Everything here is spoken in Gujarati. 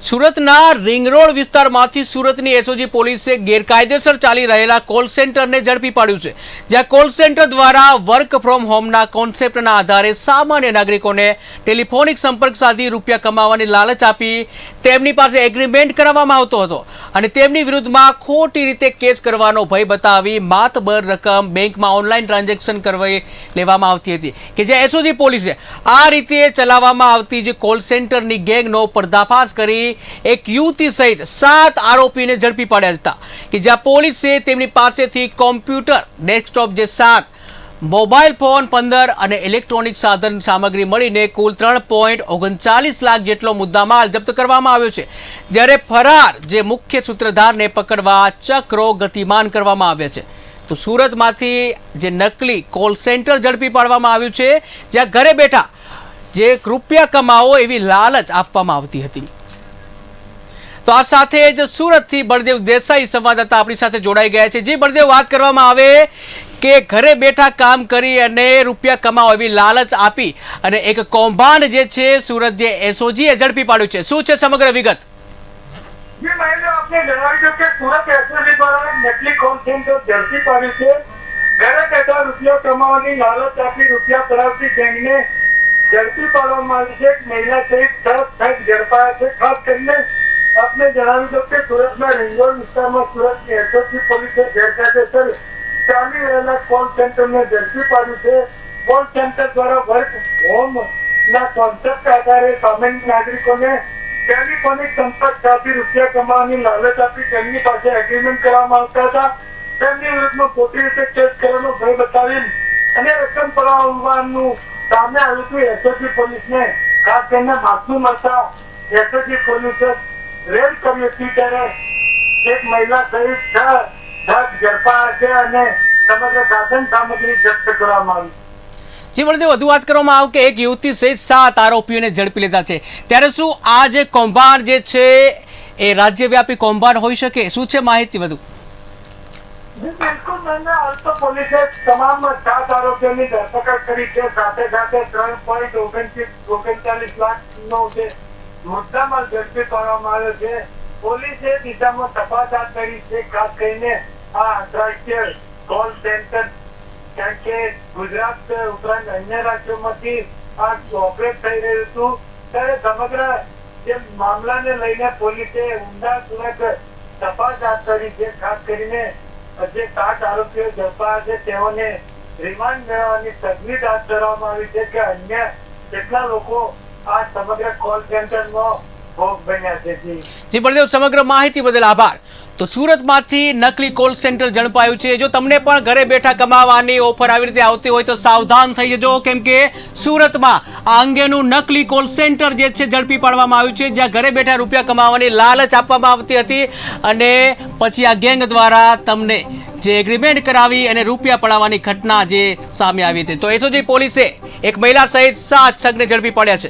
સુરતના રિંગ રોડ વિસ્તારમાંથી સુરતની એસઓજી પોલીસે ગેરકાયદેસર ચાલી રહેલા કોલ સેન્ટરને ઝડપી પાડ્યું છે, જ્યાં કોલ સેન્ટર દ્વારા વર્ક ફ્રોમ હોમના કોન્સેપ્ટના આધારે સામાન્ય નાગરિકોને ટેલિફોનિક સંપર્ક સાધી રૂપિયા કમાવાની લાલચ આપી તેમની પાસે એગ્રીમેન્ટ કરાવવામાં આવતો હતો અને તેમની વિરુદ્ધમાં ખોટી રીતે કેસ કરવાનો ભય બતાવી માતબર રકમ બેંકમાં ઓનલાઈન ટ્રાન્ઝેક્શન કરવી લેવામાં આવતી હતી કે જે એસઓજી પોલીસે આ રીતે ચલાવવામાં આવતી જે કોલ સેન્ટરની ગેંગનો પર્દાફાશ કરી એક યુવતી સહિત 7 આરોપીને ઝડપી પાડ્યા હતા કે જ્યાં પોલીસે તેમની પાસેથી કોમ્પ્યુટર ડેસ્કટોપ જે 7 મોબાઈલ ફોન 15 અને ઇલેક્ટ્રોનિક સાધન સામગ્રી મળીને કુલ 3.39 લાખ જેટલો મુદ્દામાલ જપ્ત કરવામાં આવ્યો છે, જ્યારે ફરાર જે મુખ્ય સૂત્રધારને પકડવા ચક્રો ગતિમાન કરવામાં આવ્યા છે। તો સુરતમાંથી જે નકલી કોલ સેન્ટર ઝડપી પાડવામાં આવ્યું છે, જ્યાં ઘરે બેઠા જે રૂપિયા કમાવો એવી લાલચ આપવામાં આવતી હતી। તો આ સાથે જ સુરતથી બળદેવ દેસાઈ સંવાદદાતા આપણી સાથે જોડાઈ ગયા છે। જે બળદેવ, વાત કરવામાં આવે કે ઘરે બેઠા કામ કરી અને રૂપિયા કમાવો એવી લાલચ આપી અને એક કૌભાંડ જે છે સુરત જે એસઓજીએ ઝડપી પાડ્યું છે, શું છે સમગ્ર વિગત? जी मैंने आपने जणावी दो कि सूरत एसओजी द्वारा नकली कॉल सेंटर झड़पी पाड़ी से घरे बैठा रुपया कमाવાની લાલચ આપી રૂપિયા પડાવતી ગેંગને ઝડપી પાડવામાં આવી છે। એક મહિલા સહિત 10 ઝડપાયા છે। ખાસ કરીને આપને જણાવી દો કે સુરતના રિંગ રોડ વિસ્તારમાં સુરતની એસઓજી પોલીસે ગેરકાયદેસર ચાલી રહેલા કોલ સેન્ટરને ઝડપી પાડ્યું છે। કોલ સેન્ટર દ્વારા વર્ક હોમ ના કોન્સેપ્ટ આધારે સામાન્ય નાગરિકોને ટેલિફોનિક સંપર્ક સાધી રૂપિયા કમાવાની લાલચ આપી તેમની પાસે એગ્રીમેન્ટ કરવામાં આવતા હતા। તેમની વિરુદ્ધમાં ખોટી રીતે કેસ કરવાનો ભય બતાવી અને રકમ પડાવવાનું સામે આવ્યું હતું। એસઓજી પોલીસને ખાસ કરીને માથું મળતા એસઓજી પોલીસે રેડ કરી હતી, ત્યારે એક મહિલા સહિત 6 ઝડપાયા છે અને સમગ્ર સાધન સામગ્રી જપ્ત કરવામાં આવી। જે બળદેવ, વધુ વાત કરવામાં આવે કે એક યુવતી સહિત 7 આરોપીઓને ઝડપી લીધા છે, ત્યારે શું આ જે કૌભાંડ જે છે એ રાજ્યવ્યાપી કૌભાંડ હોઈ શકે? શું છે માહિતી વધુ? બિલકુલ નહીં, હાલ તો પોલીસે તમામ 7 આરોપીઓની ધરપકડ કરી છે। સાથે સાથે 3.39 લાખનો જે મુદ્દામાલ ઝડપી પાડવામાં આવ્યો છે। પોલીસે દિશામાં તપાસ હાથ ધરી છે। ખાસ કરીને આ આંતરરાષ્ટ્રીય કોલ સેન્ટર કારણ કે ગુજરાત ઉપરાંત અન્ય રાજ્યોમાંથી આ ઓપરેટ થઈ રહ્યું હતું, ત્યારે સમગ્ર જે મામલાને લઈને પોલીસે ઊંડાણપૂર્વક તપાસ હાથ ધરી છે। ખાસ કરીને જે 7 આરોપીઓ ઝડપાયા છે તેઓને રિમાન્ડ મેળવવાની તજવીજ હાથ ધરવામાં આવી છે કે અન્ય કેટલા લોકો આ સમગ્ર કોલ સેન્ટરમાં ભોગ બન્યા છે। જી બળદેવ, સમગ્ર માહિતી બદલ આભાર। તો સુરતમાંથી નકલી કોલ સેન્ટર ઝડપાયું છે। જો તમને પણ ઘરે બેઠા કમાવાની ઓફર આવી રીતે આવતી હોય તો સાવધાન થઈ જજો, કેમ કે સુરતમાં આ અંગેનું નકલી કોલ સેન્ટર જે છે ઝડપી પાડવામાં આવ્યું છે, જ્યાં ઘરે બેઠા રૂપિયા કમાવાની લાલચ આપવામાં આવતી હતી અને પછી આ ગેંગ દ્વારા તમને જે એગ્રીમેન્ટ કરાવી અને રૂપિયા પડાવવાની ઘટના જે સામે આવી હતી। તો એસઓજી પોલીસે એક મહિલા સહિત 7 ઠગને ઝડપી પાડ્યા છે।